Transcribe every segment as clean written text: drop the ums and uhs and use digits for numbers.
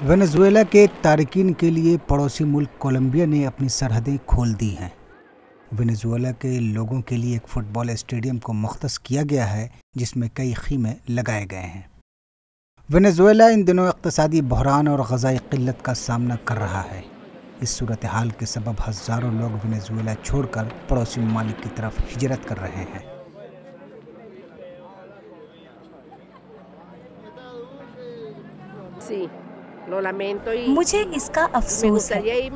Venezuela کے تارکین کے لیے پڑوسی ملک کولمبیا نے اپنی سرحدیں کھول دی ہیں۔ وینزویلا کے لوگوں کے لیے ایک فٹ بال اسٹیڈیم کو مختص کیا گیا ہے جس میں کئی خیمے لگائے گئے ہیں۔ وینزویلا ان دنوں اقتصادی بحران اور غذائی قلت کا سامنا کر رہا ہے۔ اس صورتحال کے سبب ہزاروں لوگ وینزویلا چھوڑ کر پڑوسی ممالک کی طرف ہجرت کر رہے ہیں۔ مجھے اس کا افسوس ہے،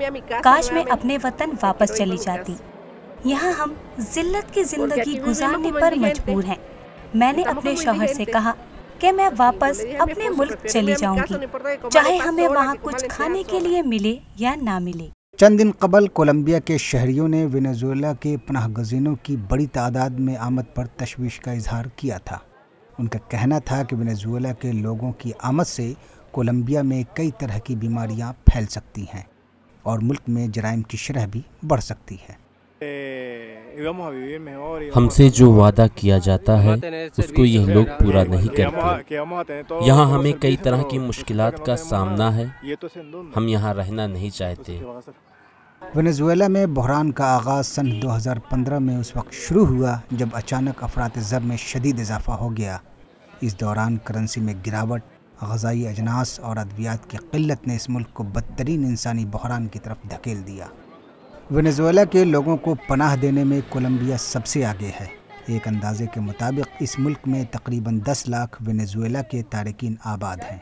کاش میں اپنے وطن واپس چلی جاتی۔ یہاں ہم ذلت کی زندگی گزارنے پر مجبور ہیں۔ میں نے اپنے شوہر سے کہا کہ میں واپس اپنے ملک چلی جاؤں گی، چاہے ہمیں وہاں کچھ کھانے کے لیے ملے یا نہ ملے۔ چند دن قبل کولمبیا کے شہریوں نے وینزویلا کے پناہ گزینوں کی بڑی تعداد میں آمد پر تشویش کا اظہار کیا تھا۔ ان کا کہنا تھا کہ وینزویلا کے لوگوں کی آمد سے کولمبیا میں کئی طرح کی بیماریاں پھیل سکتی ہیں اور ملک میں جرائم کی شرح بھی بڑھ سکتی ہے۔ ہم سے جو وعدہ کیا جاتا ہے اس کو یہ لوگ پورا نہیں کرتے۔ یہاں ہمیں کئی طرح کی مشکلات کا سامنا ہے، ہم یہاں رہنا نہیں چاہتے۔ وینزویلا میں بحران کا آغاز سن 2015 میں اس وقت شروع ہوا جب اچانک افراط زر میں شدید اضافہ ہو گیا۔ اس دوران کرنسی میں گراوٹ، غذائی اجناس اور ادویات کی قلت نے اس ملک کو بدترین انسانی بحران کی طرف دھکیل دیا۔ وینزویلا کے لوگوں کو پناہ دینے میں کولمبیا سب سے آگے ہے۔ ایک اندازے کے مطابق اس ملک میں تقریباً 10 لاکھ وینزویلا کے تارکین آباد ہیں۔